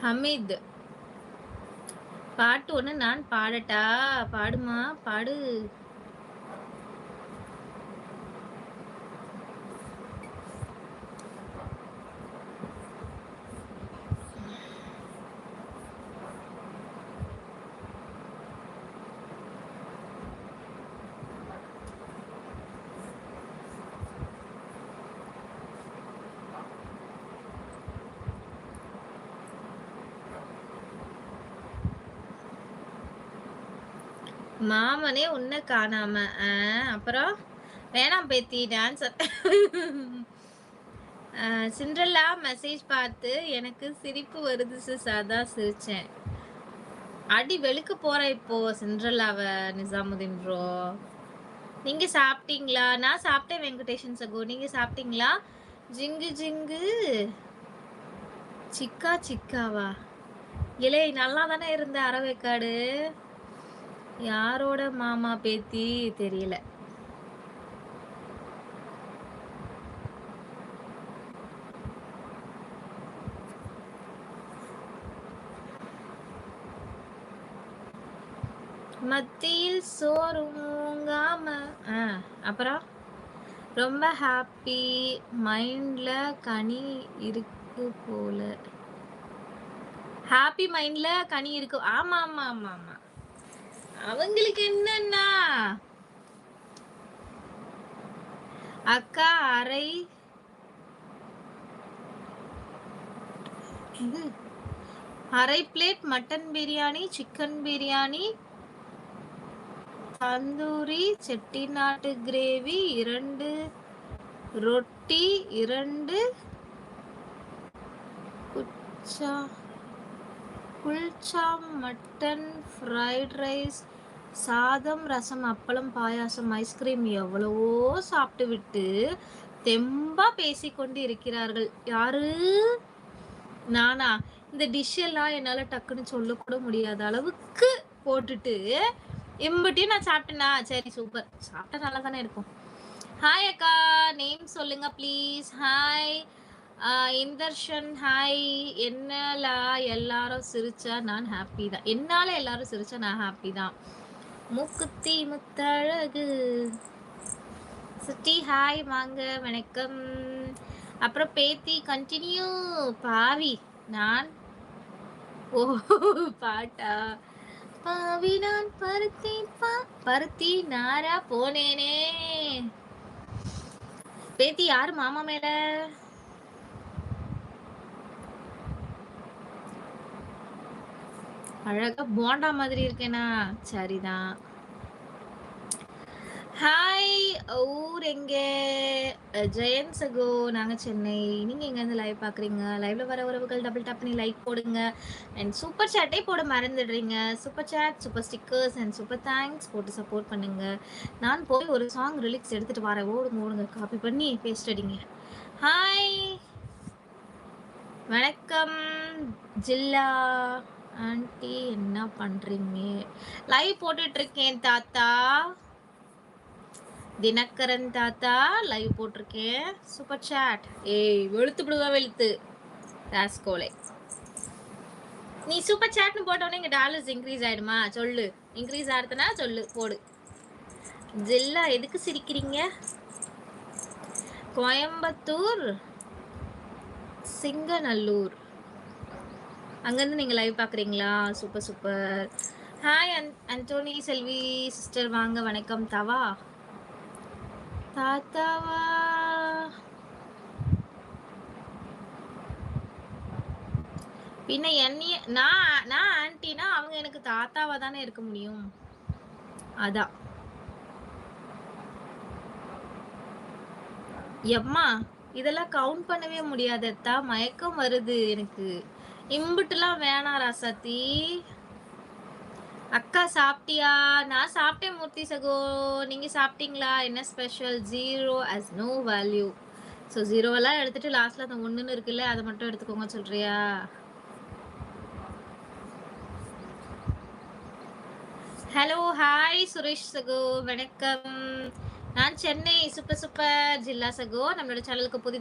ஹமீத், பாட்டு ஒண்ணு நான் பாடட்டா? பாடுமா, பாடு. மாமனே உன்னை காணாம. அப்புறம் வேணாம் பேத்தி டான்ஸ். சிண்ட்ரெல்லா மெசேஜ் பார்த்து எனக்கு சிரிப்பு வருது சிஸ், அதான் சிரிச்சேன். அடி வெளுக்க போற இப்போ சிண்ட்ரெல்லாவ நிசாமுதீன் ப்ரோ. நீங்க சாப்பிட்டீங்களா? நான் சாப்பிட்டேன் வெங்கடேஷன் சகோ. நீங்க சாப்பிட்டீங்களா? ஜிங்கு ஜிங்கு சிக்கா சிக்காவா? இலே நல்லா தானே இருந்த அறவேக்காடு. யாரோட மாமா பேத்தி தெரியல. மத்தியில் சோறுங்காம. அப்புறம் ரொம்ப ஹாப்பி மைண்ட்ல கனி இருக்கு போல. ஹாப்பி மைண்ட்ல கனி இருக்கு. ஆமா ஆமா ஆமா ஆமா. அவங்களுக்கு என்னன்னா அக்கா அரை plate mutton biryani, chicken biryani, tandoori, Chettinad gravy, 2 ரொட்டி, 2 குல்ச்சா, மட்டன் ஃப்ரைட் ரைஸ், சாதம், ரசம், அப்பளம், பாயாசம், ஐஸ்கிரீம், எவ்வளவோ சாப்பிட்டு விட்டு தெம்பா பேசிக்கொண்டு இருக்கிறார்கள். யாரு? நானா? இந்த டிஷ் எல்லாம் என்னால டக்குன்னு சொல்லக்கூட முடியாத அளவுக்கு போட்டுட்டு எம்பிட்டையும் நான் சாப்பிட்டேனா? சரி சூப்பர், சாப்பிட்டா நல்லா தானே இருக்கும். ஹாய் அக்கா, நேம் சொல்லுங்க ப்ளீஸ். Hi இந்தர்ஷன், hi. என்னால எல்லாரும் சிரிச்சா நான் ஹாப்பி தான். என்னால எல்லாரும் சிரிச்சா நான் ஹாப்பி தான். மூக்குத்தி முத்தழகு சுட்டி, ஹாய் வாங்க, வணக்கம். அப்புறம் பேத்தி கண்டினியூ. பாவி நான். ஓ பாட்டா? பாவி நான் பருத்தி நாரா போனேனே. பேத்தி யாரு மாமா மேல? அழகா போண்டா மாதிரி இருக்கேனா? சரிதான். ஹாய், ஊர் எங்க? ஜெயன் சகோ, நாங்க சென்னை. நீங்க எங்க இருந்து லைவ் பாக்குறீங்க? லைவ்ல வர உறவுகள் டபுள் டேப் பண்ணி லைக் போடுங்க. அண்ட் சூப்பர் சாட்டே போட மறந்துடுறீங்க. Super chat, super stickers and super thanks போட்டு சப்போர்ட் பண்ணுங்க. நான் போய் ஒரு சாங் ரிலிக்ஸ் எடுத்துட்டு வரேன். ஓடுங்க காப்பி பண்ணி பேஸ்ட் அடிங்க. ஹாய், வணக்கம் ஜில்லா ஆண்டி, என்ன பண்றீங்க? லைவ் போட்டுட்டு இருக்கேன் தாத்தா. தினகரன் தாத்தா லைவ் போட்டிருக்கேன். Super chat. ஏய் வெளுத்து விடுவா வெளுத்து ராஸ்கோலே. நீ சூப்பர் சாட்னு போட்டோன்னே இங்க டாலர்ஸ் இன்க்ரீஸ் ஆயிடுமா? சொல்லு, இன்க்ரீஸ் ஆடுதுன்னா சொல்லு, போடு. ஜில்லா எதுக்கு சிரிக்கிறீங்க? கோயம்புத்தூர் சிங்கநல்லூர், அங்கேருந்து நீங்கள் லைவ் பார்க்குறீங்களா? Super super. ஹாய் அண்டோனி செல்வி சிஸ்டர், வாங்க, வணக்கம். தவா தாத்தாவா? பின்ன என்னைய நான் ஆன்டினா அவங்க எனக்கு தாத்தாவா தானே இருக்க முடியும். அதான். எம்மா இதெல்லாம் கவுண்ட் பண்ணவே முடியாதத்தா, மயக்கம் வருது எனக்கு. இம்புட்டுலாம் வேணாம் ராசாத்தி. அக்கா சாப்பிட்டியா? நான் சாப்பிட்டேன் மூர்த்தி சகோ. நீங்க சாப்பிட்டீங்களா? என்ன special? 0 as no value. So 0 எடுத்துட்டு லாஸ்ட்ல அந்த 1ன்னு இருக்குல்ல, அதை மட்டும் எடுத்துக்கோங்க சொல்றியா? ஹலோ, ஹாய் சுரேஷ் சகோ, வணக்கம். நான் சென்னை. சூப்பர் சூப்பர் ஜில்லா சகோ. நம்மளோட சேனலுக்கு புதிய